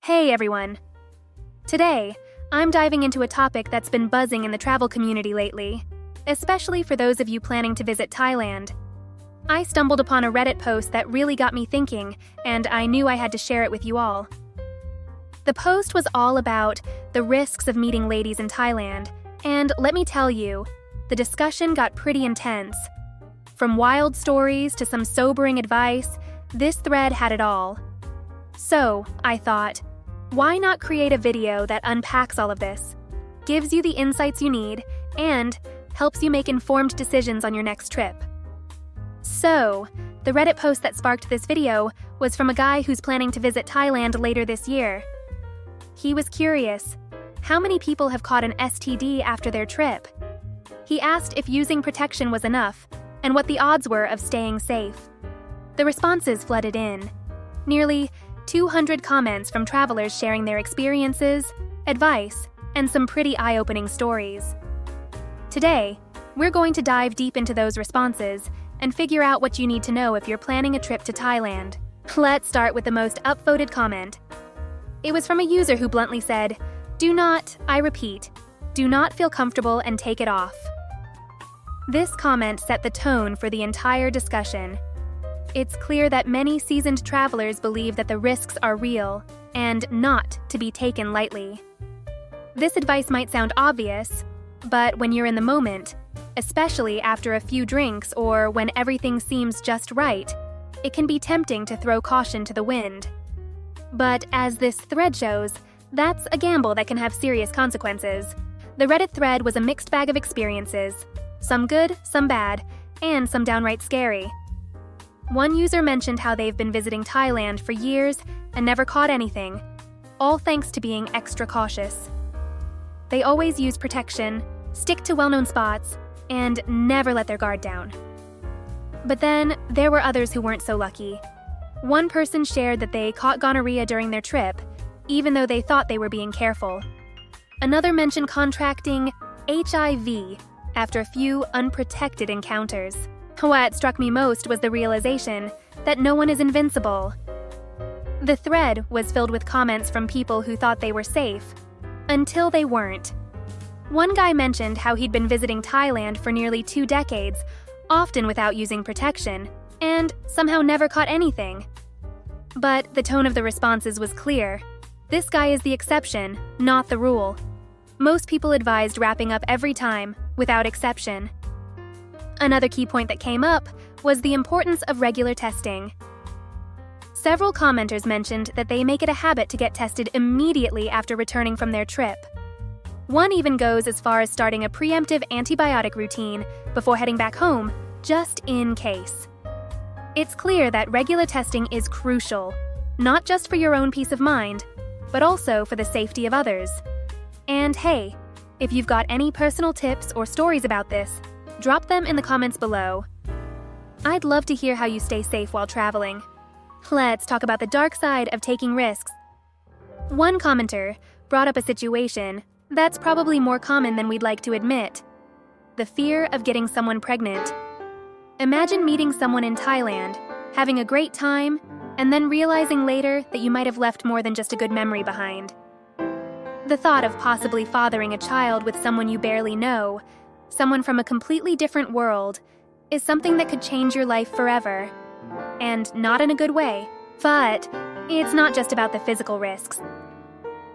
Hey everyone! Today, I'm diving into a topic that's been buzzing in the travel community lately, especially for those of you planning to visit Thailand. I stumbled upon a Reddit post that really got me thinking, and I knew I had to share it with you all. The post was all about the risks of meeting ladies in Thailand, and let me tell you, the discussion got pretty intense. From wild stories to some sobering advice, this thread had it all. So, I thought, why not create a video that unpacks all of this, gives you the insights you need, and helps you make informed decisions on your next trip? So, the Reddit post that sparked this video was from a guy who's planning to visit Thailand later this year. He was curious, how many people have caught an STD after their trip? He asked if using protection was enough, and what the odds were of staying safe. The responses flooded in. Nearly 200 comments from travelers sharing their experiences, advice, and some pretty eye-opening stories. Today, we're going to dive deep into those responses and figure out what you need to know if you're planning a trip to Thailand. Let's start with the most upvoted comment. It was from a user who bluntly said, "Do not, I repeat, do not feel comfortable and take it off." This comment set the tone for the entire discussion. It's clear that many seasoned travelers believe that the risks are real and not to be taken lightly. This advice might sound obvious, but when you're in the moment, especially after a few drinks or when everything seems just right, it can be tempting to throw caution to the wind. But as this thread shows, that's a gamble that can have serious consequences. The Reddit thread was a mixed bag of experiences, some good, some bad, and some downright scary. One user mentioned how they've been visiting Thailand for years and never caught anything, all thanks to being extra cautious. They always use protection, stick to well-known spots, and never let their guard down. But then, there were others who weren't so lucky. One person shared that they caught gonorrhea during their trip, even though they thought they were being careful. Another mentioned contracting HIV after a few unprotected encounters. What struck me most was the realization that no one is invincible. The thread was filled with comments from people who thought they were safe, until they weren't. One guy mentioned how he'd been visiting Thailand for nearly 2 decades, often without using protection, and somehow never caught anything. But the tone of the responses was clear. This guy is the exception, not the rule. Most people advised wrapping up every time, without exception. Another key point that came up was the importance of regular testing. Several commenters mentioned that they make it a habit to get tested immediately after returning from their trip. One even goes as far as starting a preemptive antibiotic routine before heading back home, just in case. It's clear that regular testing is crucial, not just for your own peace of mind, but also for the safety of others. And hey, if you've got any personal tips or stories about this, drop them in the comments below. I'd love to hear how you stay safe while traveling. Let's talk about the dark side of taking risks. One commenter brought up a situation that's probably more common than we'd like to admit: the fear of getting someone pregnant. Imagine meeting someone in Thailand, having a great time, and then realizing later that you might have left more than just a good memory behind. The thought of possibly fathering a child with someone you barely know, someone from a completely different world, is something that could change your life forever. And not in a good way. But it's not just about the physical risks.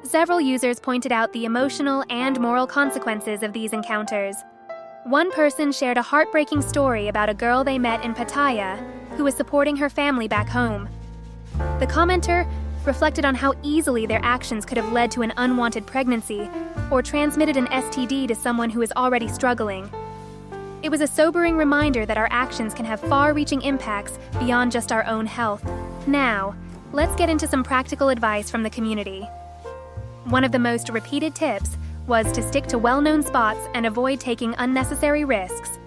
Several users pointed out the emotional and moral consequences of these encounters. One person shared a heartbreaking story about a girl they met in Pattaya who was supporting her family back home. The commenter reflected on how easily their actions could have led to an unwanted pregnancy or transmitted an STD to someone who is already struggling. It was a sobering reminder that our actions can have far-reaching impacts beyond just our own health. Now, let's get into some practical advice from the community. One of the most repeated tips was to stick to well-known spots and avoid taking unnecessary risks.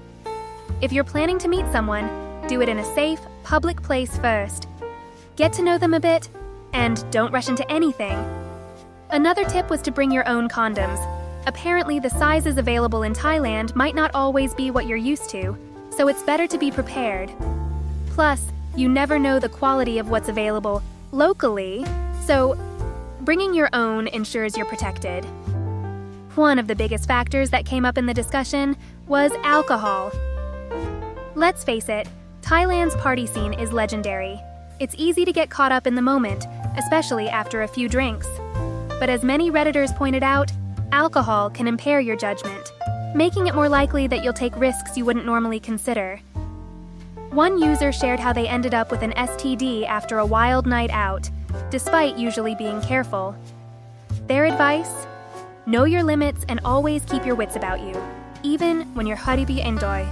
If you're planning to meet someone, do it in a safe, public place first. Get to know them a bit, and don't rush into anything. Another tip was to bring your own condoms. Apparently, the sizes available in Thailand might not always be what you're used to, so it's better to be prepared. Plus, you never know the quality of what's available locally, so Bringing your own ensures you're protected. One of the biggest factors that came up in the discussion was alcohol. Let's face it, Thailand's party scene is legendary. It's easy to get caught up in the moment, especially after a few drinks. But as many Redditors pointed out, alcohol can impair your judgment, making it more likely that you'll take risks you wouldn't normally consider. One user shared how they ended up with an STD after a wild night out, despite usually being careful. Their advice? Know your limits and always keep your wits about you, even when you're haribi endoy.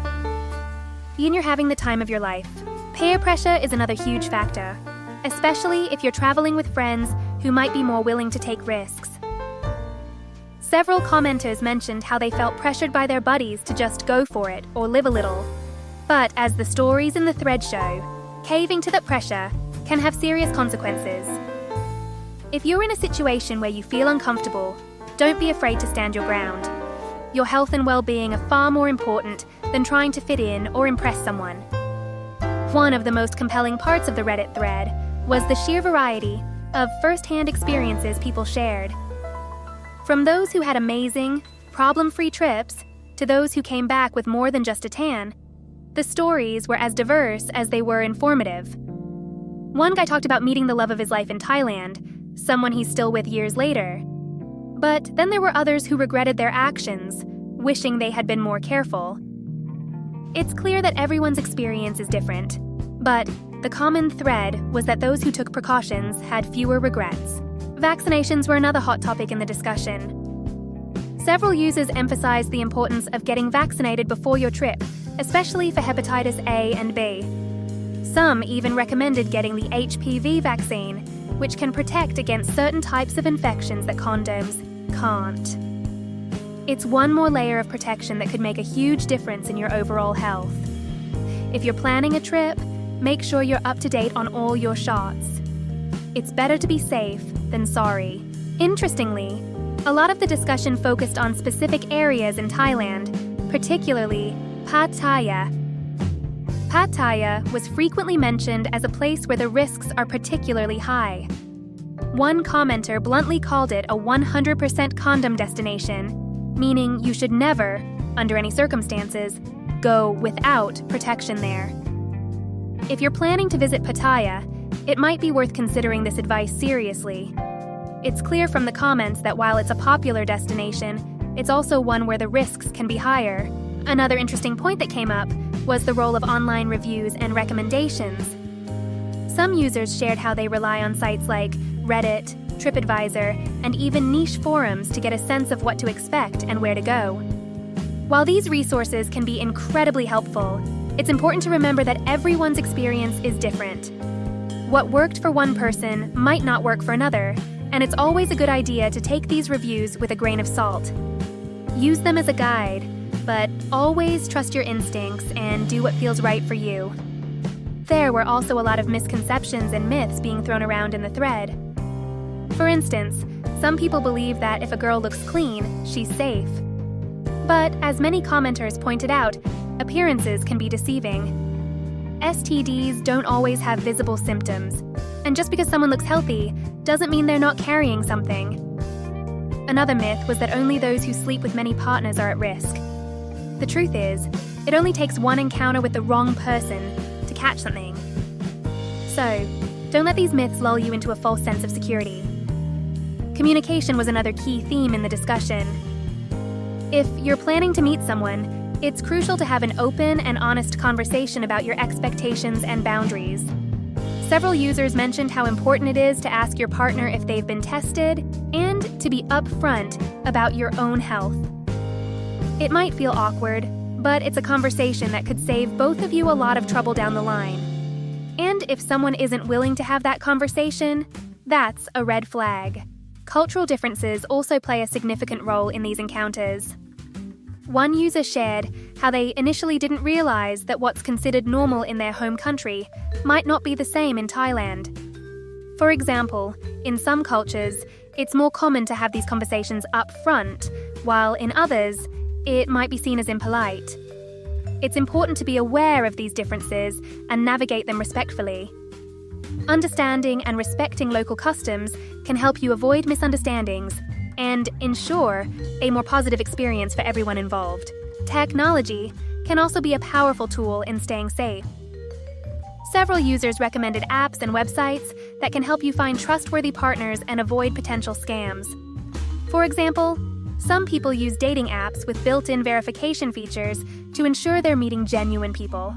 When you're having the time of your life. Peer pressure is another huge factor, especially if you're traveling with friends who might be more willing to take risks. Several commenters mentioned how they felt pressured by their buddies to just go for it or live a little. But as the stories in the thread show, caving to that pressure can have serious consequences. If you're in a situation where you feel uncomfortable, don't be afraid to stand your ground. Your health and well-being are far more important than trying to fit in or impress someone. One of the most compelling parts of the Reddit thread was the sheer variety of first-hand experiences people shared. From those who had amazing, problem-free trips to those who came back with more than just a tan, the stories were as diverse as they were informative. One guy talked about meeting the love of his life in Thailand, someone he's still with years later. But then there were others who regretted their actions, wishing they had been more careful. It's clear that everyone's experience is different, but the common thread was that those who took precautions had fewer regrets. Vaccinations were another hot topic in the discussion. Several users emphasized the importance of getting vaccinated before your trip, especially for hepatitis A and B. Some even recommended getting the HPV vaccine, which can protect against certain types of infections that condoms can't. It's one more layer of protection that could make a huge difference in your overall health. If you're planning a trip, make sure you're up to date on all your shots. It's better to be safe than sorry. Interestingly, a lot of the discussion focused on specific areas in Thailand, particularly Pattaya. Pattaya was frequently mentioned as a place where the risks are particularly high. One commenter bluntly called it a 100% condom destination, meaning you should never, under any circumstances, go without protection there. If you're planning to visit Pattaya, it might be worth considering this advice seriously. It's clear from the comments that while it's a popular destination, it's also one where the risks can be higher. Another interesting point that came up was the role of online reviews and recommendations. Some users shared how they rely on sites like Reddit, TripAdvisor, and even niche forums to get a sense of what to expect and where to go. While these resources can be incredibly helpful, it's important to remember that everyone's experience is different. What worked for one person might not work for another, and it's always a good idea to take these reviews with a grain of salt. Use them as a guide, but always trust your instincts and do what feels right for you. There were also a lot of misconceptions and myths being thrown around in the thread. For instance, some people believe that if a girl looks clean, she's safe. But as many commenters pointed out, appearances can be deceiving. STDs don't always have visible symptoms, and just because someone looks healthy doesn't mean they're not carrying something. Another myth was that only those who sleep with many partners are at risk. The truth is, it only takes one encounter with the wrong person to catch something. So, don't let these myths lull you into a false sense of security. Communication was another key theme in the discussion. If you're planning to meet someone, it's crucial to have an open and honest conversation about your expectations and boundaries. Several users mentioned how important it is to ask your partner if they've been tested and to be upfront about your own health. It might feel awkward, but it's a conversation that could save both of you a lot of trouble down the line. And if someone isn't willing to have that conversation, that's a red flag. Cultural differences also play a significant role in these encounters. One user shared how they initially didn't realize that what's considered normal in their home country might not be the same in Thailand. For example, in some cultures, it's more common to have these conversations up front, while in others, it might be seen as impolite. It's important to be aware of these differences and navigate them respectfully. Understanding and respecting local customs can help you avoid misunderstandings and ensure a more positive experience for everyone involved. Technology can also be a powerful tool in staying safe. Several users recommended apps and websites that can help you find trustworthy partners and avoid potential scams. For example, some people use dating apps with built-in verification features to ensure they're meeting genuine people.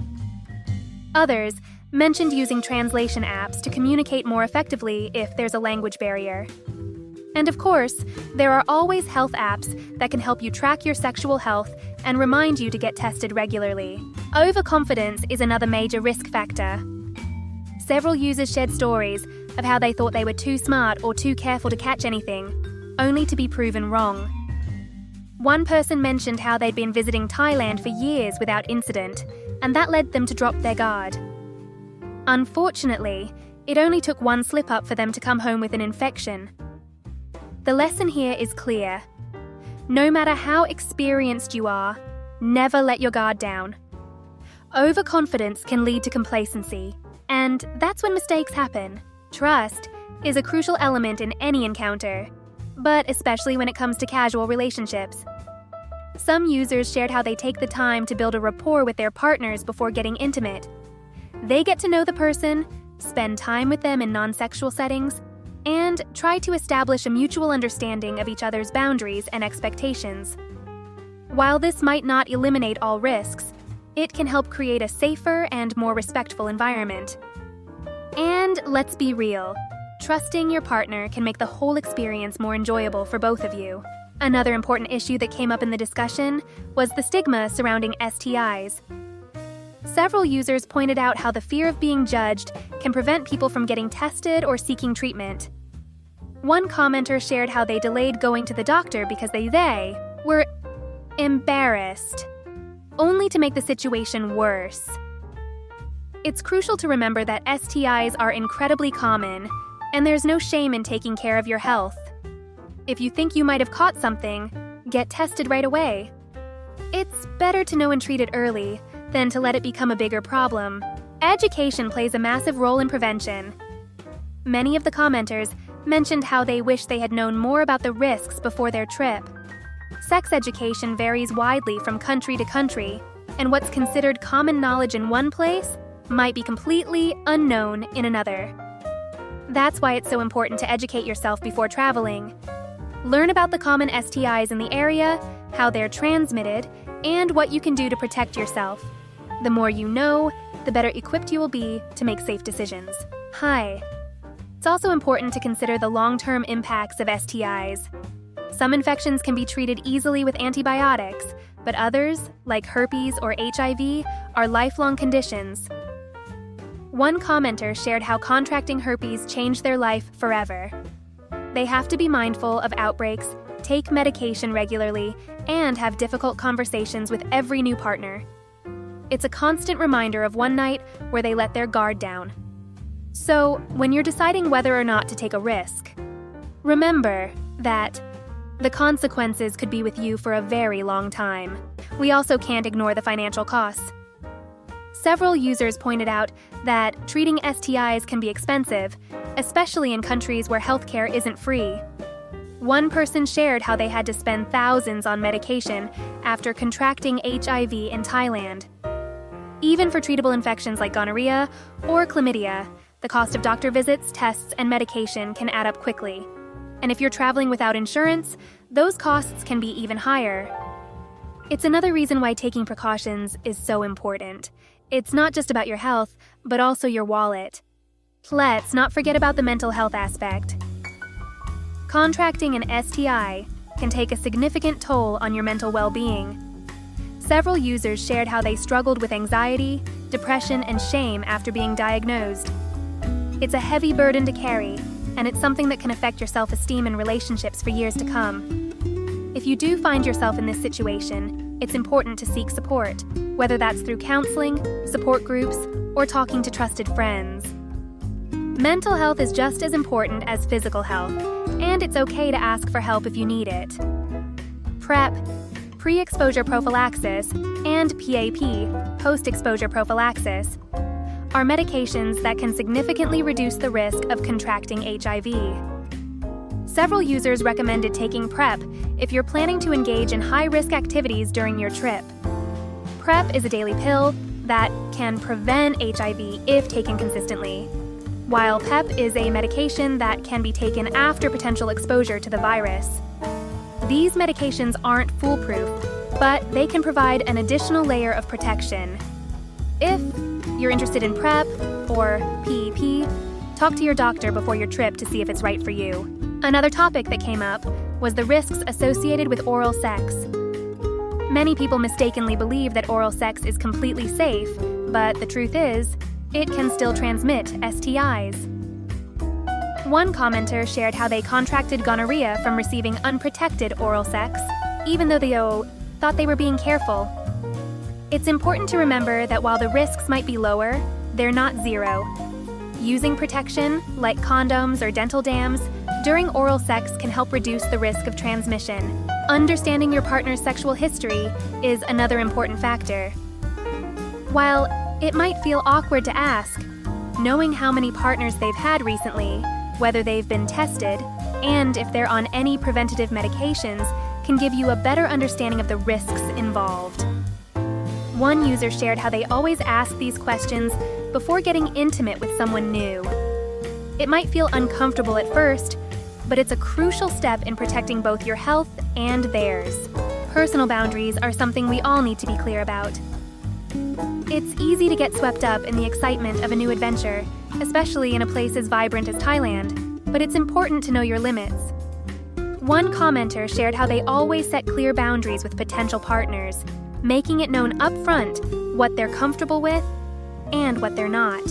Others mentioned using translation apps to communicate more effectively if there's a language barrier. And of course, there are always health apps that can help you track your sexual health and remind you to get tested regularly. Overconfidence is another major risk factor. Several users shared stories of how they thought they were too smart or too careful to catch anything, only to be proven wrong. One person mentioned how they'd been visiting Thailand for years without incident, and that led them to drop their guard. Unfortunately, it only took one slip-up for them to come home with an infection. The lesson here is clear. No matter how experienced you are, never let your guard down. Overconfidence can lead to complacency, and that's when mistakes happen. Trust is a crucial element in any encounter, but especially when it comes to casual relationships. Some users shared how they take the time to build a rapport with their partners before getting intimate. They get to know the person, spend time with them in non-sexual settings, and try to establish a mutual understanding of each other's boundaries and expectations. While this might not eliminate all risks, it can help create a safer and more respectful environment. And let's be real, trusting your partner can make the whole experience more enjoyable for both of you. Another important issue that came up in the discussion was the stigma surrounding STIs. Several users pointed out how the fear of being judged can prevent people from getting tested or seeking treatment. One commenter shared how they delayed going to the doctor because they were embarrassed, only to make the situation worse. It's crucial to remember that STIs are incredibly common, and there's no shame in taking care of your health. If you think you might have caught something, get tested right away. It's better to know and treat it early than to let it become a bigger problem. Education plays a massive role in prevention. Many of the commenters mentioned how they wish they had known more about the risks before their trip. Sex education varies widely from country to country, and what's considered common knowledge in one place might be completely unknown in another. That's why it's so important to educate yourself before traveling. Learn about the common STIs in the area, how they're transmitted, and what you can do to protect yourself. The more you know, the better equipped you will be to make safe decisions. It's also important to consider the long-term impacts of STIs. Some infections can be treated easily with antibiotics, but others, like herpes or HIV, are lifelong conditions. One commenter shared how contracting herpes changed their life forever. They have to be mindful of outbreaks, take medication regularly, and have difficult conversations with every new partner. It's a constant reminder of one night where they let their guard down. So, when you're deciding whether or not to take a risk, remember that the consequences could be with you for a very long time. We also can't ignore the financial costs. Several users pointed out that treating STIs can be expensive, especially in countries where healthcare isn't free. One person shared how they had to spend thousands on medication after contracting HIV in Thailand. Even for treatable infections like gonorrhea or chlamydia, the cost of doctor visits, tests, and medication can add up quickly. And if you're traveling without insurance, those costs can be even higher. It's another reason why taking precautions is so important. It's not just about your health, but also your wallet. Let's not forget about the mental health aspect. Contracting an STI can take a significant toll on your mental well-being. Several users shared how they struggled with anxiety, depression, and shame after being diagnosed. It's a heavy burden to carry, and it's something that can affect your self-esteem and relationships for years to come. If you do find yourself in this situation, it's important to seek support, whether that's through counseling, support groups, or talking to trusted friends. Mental health is just as important as physical health, and it's okay to ask for help if you need it. PrEP, pre-exposure prophylaxis, and PAP, post-exposure prophylaxis, are medications that can significantly reduce the risk of contracting HIV. Several users recommended taking PrEP if you're planning to engage in high-risk activities during your trip. PrEP is a daily pill that can prevent HIV if taken consistently, while PEP is a medication that can be taken after potential exposure to the virus. These medications aren't foolproof, but they can provide an additional layer of protection. If you're interested in PrEP or PEP, talk to your doctor before your trip to see if it's right for you. Another topic that came up was the risks associated with oral sex. Many people mistakenly believe that oral sex is completely safe, but the truth is, it can still transmit STIs. One commenter shared how they contracted gonorrhea from receiving unprotected oral sex, even though they thought they were being careful. It's important to remember that while the risks might be lower, they're not zero. Using protection, like condoms or dental dams, during oral sex can help reduce the risk of transmission. Understanding your partner's sexual history is another important factor. While it might feel awkward to ask, knowing how many partners they've had recently, whether they've been tested, and if they're on any preventative medications can give you a better understanding of the risks involved. One user shared how they always ask these questions before getting intimate with someone new. It might feel uncomfortable at first, but it's a crucial step in protecting both your health and theirs. Personal boundaries are something we all need to be clear about. It's easy to get swept up in the excitement of a new adventure, especially in a place as vibrant as Thailand, but it's important to know your limits. One commenter shared how they always set clear boundaries with potential partners, making it known upfront what they're comfortable with and what they're not.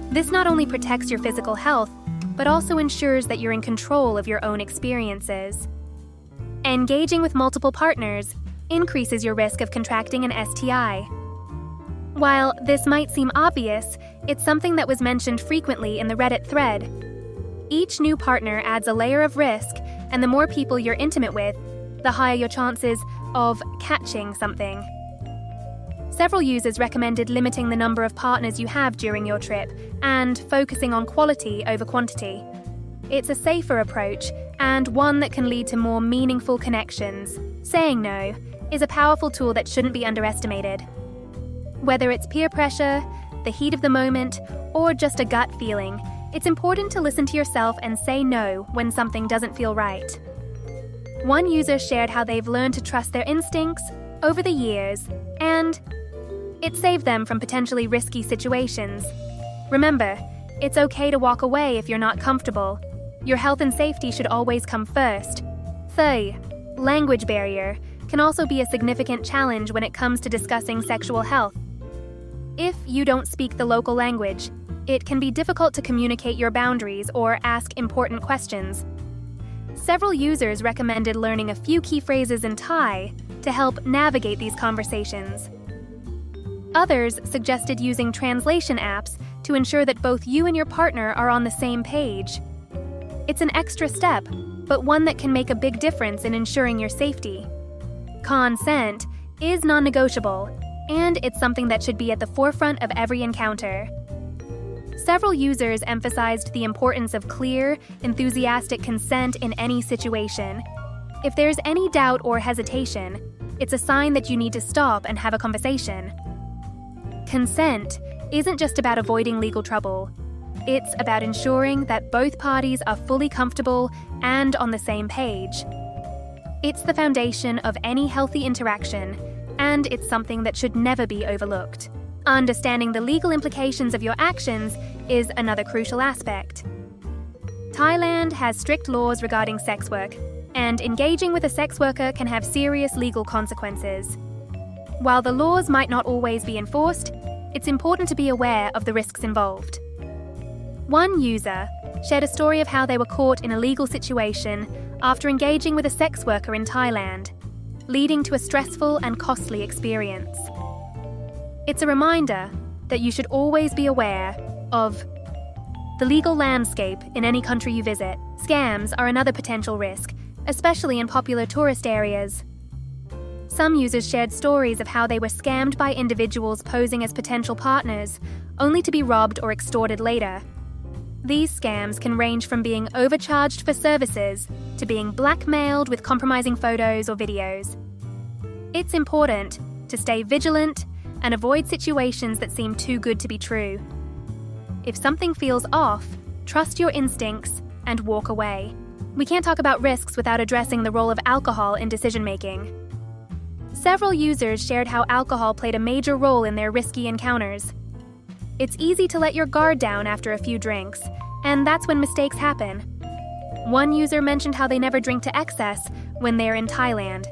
This not only protects your physical health, but also ensures that you're in control of your own experiences. Engaging with multiple partners increases your risk of contracting an STI. While this might seem obvious, it's something that was mentioned frequently in the Reddit thread. Each new partner adds a layer of risk, and the more people you're intimate with, the higher your chances of catching something. Several users recommended limiting the number of partners you have during your trip and focusing on quality over quantity. It's a safer approach and one that can lead to more meaningful connections. Saying no is a powerful tool that shouldn't be underestimated. Whether it's peer pressure, the heat of the moment, or just a gut feeling, it's important to listen to yourself and say no when something doesn't feel right. One user shared how they've learned to trust their instincts over the years, and it saved them from potentially risky situations. Remember, it's okay to walk away if you're not comfortable. Your health and safety should always come first. Language barrier can also be a significant challenge when it comes to discussing sexual health. If you don't speak the local language, it can be difficult to communicate your boundaries or ask important questions. Several users recommended learning a few key phrases in Thai to help navigate these conversations. Others suggested using translation apps to ensure that both you and your partner are on the same page. It's an extra step, but one that can make a big difference in ensuring your safety. Consent is non-negotiable, and it's something that should be at the forefront of every encounter. Several users emphasized the importance of clear, enthusiastic consent in any situation. If there's any doubt or hesitation, it's a sign that you need to stop and have a conversation. Consent isn't just about avoiding legal trouble. It's about ensuring that both parties are fully comfortable and on the same page. It's the foundation of any healthy interaction, and it's something that should never be overlooked. Understanding the legal implications of your actions is another crucial aspect. Thailand has strict laws regarding sex work, and engaging with a sex worker can have serious legal consequences. While the laws might not always be enforced, it's important to be aware of the risks involved. One user shared a story of how they were caught in a legal situation after engaging with a sex worker in Thailand, leading to a stressful and costly experience. It's a reminder that you should always be aware of the legal landscape in any country you visit. Scams are another potential risk, especially in popular tourist areas. Some users shared stories of how they were scammed by individuals posing as potential partners only to be robbed or extorted later. These scams can range from being overcharged for services to being blackmailed with compromising photos or videos. It's important to stay vigilant and avoid situations that seem too good to be true. If something feels off, trust your instincts and walk away. We can't talk about risks without addressing the role of alcohol in decision-making. Several users shared how alcohol played a major role in their risky encounters. It's easy to let your guard down after a few drinks, and that's when mistakes happen. One user mentioned how they never drink to excess when they're in Thailand,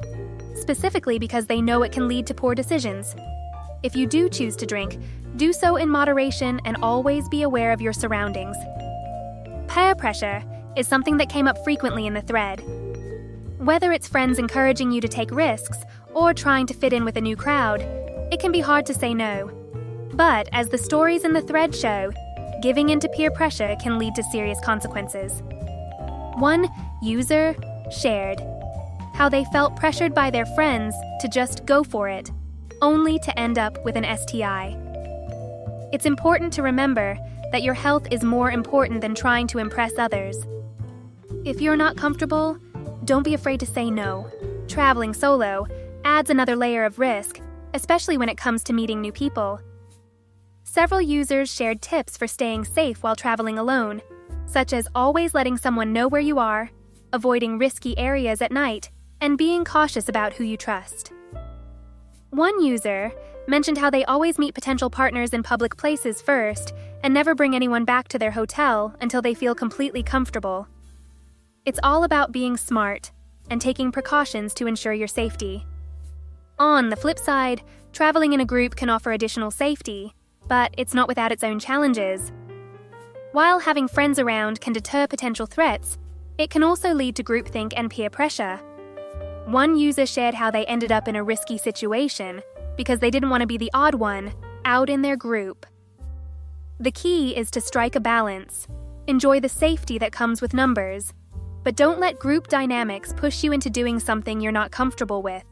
specifically because they know it can lead to poor decisions. If you do choose to drink, do so in moderation and always be aware of your surroundings. Peer pressure is something that came up frequently in the thread. Whether it's friends encouraging you to take risks or trying to fit in with a new crowd, it can be hard to say no. But as the stories in the thread show, giving in to peer pressure can lead to serious consequences. One user shared how they felt pressured by their friends to just go for it, only to end up with an STI. It's important to remember that your health is more important than trying to impress others. If you're not comfortable, don't be afraid to say no. Traveling solo adds another layer of risk, especially when it comes to meeting new people. Several users shared tips for staying safe while traveling alone, such as always letting someone know where you are, avoiding risky areas at night, and being cautious about who you trust. One user mentioned how they always meet potential partners in public places first and never bring anyone back to their hotel until they feel completely comfortable. It's all about being smart and taking precautions to ensure your safety. On the flip side, traveling in a group can offer additional safety, but it's not without its own challenges. While having friends around can deter potential threats, it can also lead to groupthink and peer pressure. One user shared how they ended up in a risky situation because they didn't want to be the odd one out in their group. The key is to strike a balance. Enjoy the safety that comes with numbers, but don't let group dynamics push you into doing something you're not comfortable with.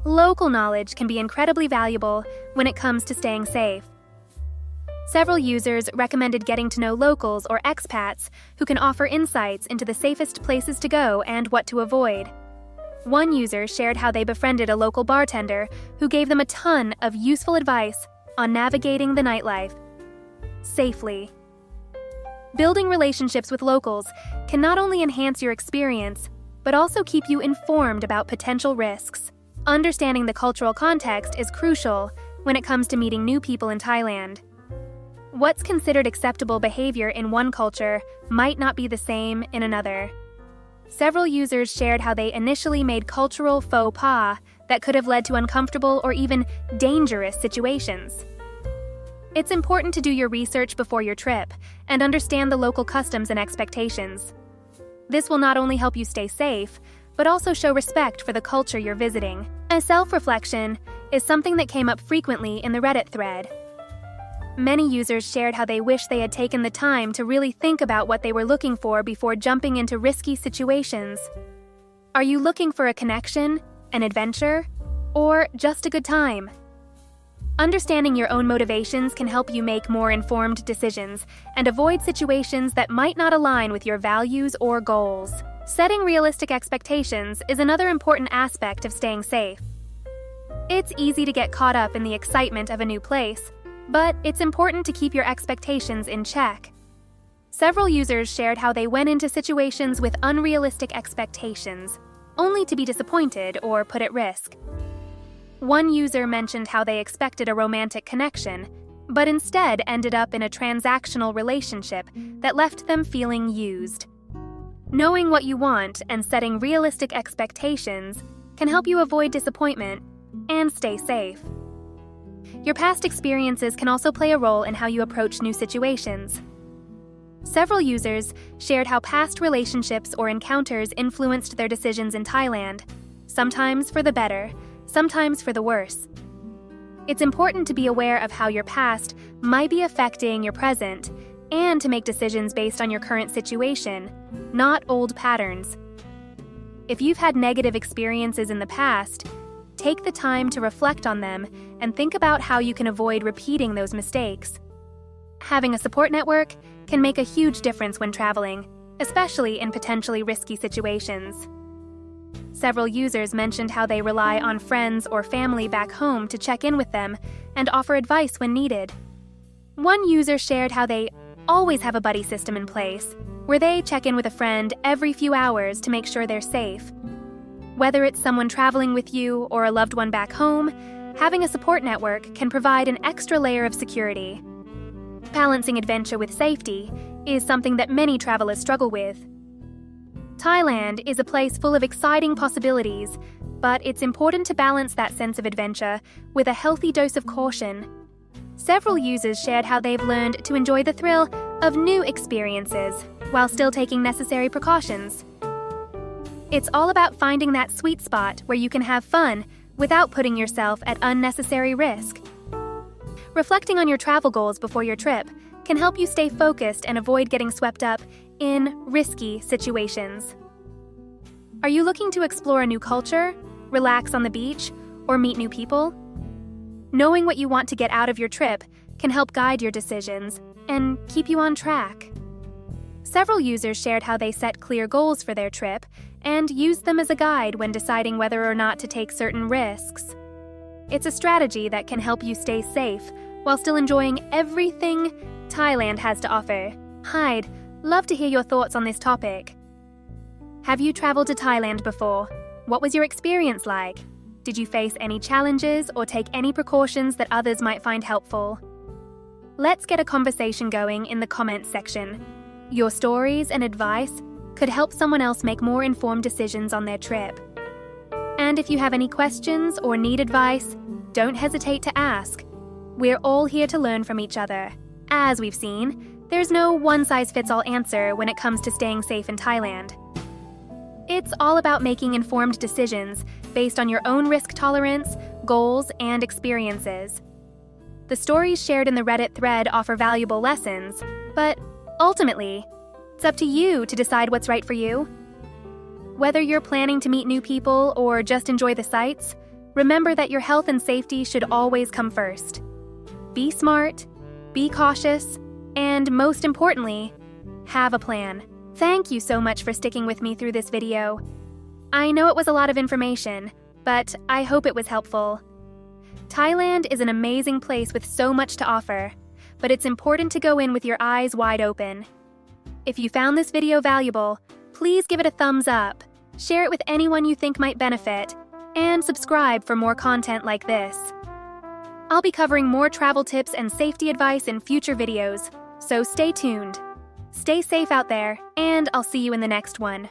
Local knowledge can be incredibly valuable when it comes to staying safe. Several users recommended getting to know locals or expats who can offer insights into the safest places to go and what to avoid. One user shared how they befriended a local bartender who gave them a ton of useful advice on navigating the nightlife safely. Building relationships with locals can not only enhance your experience, but also keep you informed about potential risks. Understanding the cultural context is crucial when it comes to meeting new people in Thailand. What's considered acceptable behavior in one culture might not be the same in another. Several users shared how they initially made cultural faux pas that could have led to uncomfortable or even dangerous situations. It's important to do your research before your trip and understand the local customs and expectations. This will not only help you stay safe, but also show respect for the culture you're visiting. A self-reflection is something that came up frequently in the Reddit thread. Many users shared how they wish they had taken the time to really think about what they were looking for before jumping into risky situations. Are you looking for a connection, an adventure, or just a good time? Understanding your own motivations can help you make more informed decisions and avoid situations that might not align with your values or goals. Setting realistic expectations is another important aspect of staying safe. It's easy to get caught up in the excitement of a new place, but it's important to keep your expectations in check. Several users shared how they went into situations with unrealistic expectations, only to be disappointed or put at risk. One user mentioned how they expected a romantic connection, but instead ended up in a transactional relationship that left them feeling used. Knowing what you want and setting realistic expectations can help you avoid disappointment and stay safe. Your past experiences can also play a role in how you approach new situations. Several users shared how past relationships or encounters influenced their decisions in Thailand, sometimes for the better, sometimes for the worse. It's important to be aware of how your past might be affecting your present and to make decisions based on your current situation, not old patterns. If you've had negative experiences in the past, Take the time to reflect on them and think about how you can avoid repeating those mistakes. Having a support network can make a huge difference when traveling, especially in potentially risky situations. Several users mentioned how they rely on friends or family back home to check in with them and offer advice when needed. One user shared how they always have a buddy system in place, where they check in with a friend every few hours to make sure they're safe. Whether it's someone traveling with you or a loved one back home, having a support network can provide an extra layer of security. Balancing adventure with safety is something that many travelers struggle with. Thailand is a place full of exciting possibilities, but it's important to balance that sense of adventure with a healthy dose of caution. Several users shared how they've learned to enjoy the thrill of new experiences while still taking necessary precautions. It's all about finding that sweet spot where you can have fun without putting yourself at unnecessary risk. Reflecting on your travel goals before your trip can help you stay focused and avoid getting swept up in risky situations. Are you looking to explore a new culture, relax on the beach, or meet new people? Knowing what you want to get out of your trip can help guide your decisions and keep you on track. Several users shared how they set clear goals for their trip and used them as a guide when deciding whether or not to take certain risks. It's a strategy that can help you stay safe while still enjoying everything Thailand has to offer. I'd love to hear your thoughts on this topic. Have you traveled to Thailand before? What was your experience like? Did you face any challenges or take any precautions that others might find helpful? Let's get a conversation going in the comments section. Your stories and advice could help someone else make more informed decisions on their trip. And if you have any questions or need advice, don't hesitate to ask. We're all here to learn from each other. As we've seen, there's no one-size-fits-all answer when it comes to staying safe in Thailand. It's all about making informed decisions based on your own risk tolerance, goals, and experiences. The stories shared in the Reddit thread offer valuable lessons, but ultimately, it's up to you to decide what's right for you. Whether you're planning to meet new people or just enjoy the sights, remember that your health and safety should always come first. Be smart, be cautious, and most importantly, have a plan. Thank you so much for sticking with me through this video. I know it was a lot of information, but I hope it was helpful. Thailand is an amazing place with so much to offer, but it's important to go in with your eyes wide open. If you found this video valuable, please give it a thumbs up, share it with anyone you think might benefit, and subscribe for more content like this. I'll be covering more travel tips and safety advice in future videos, so stay tuned. Stay safe out there, and I'll see you in the next one.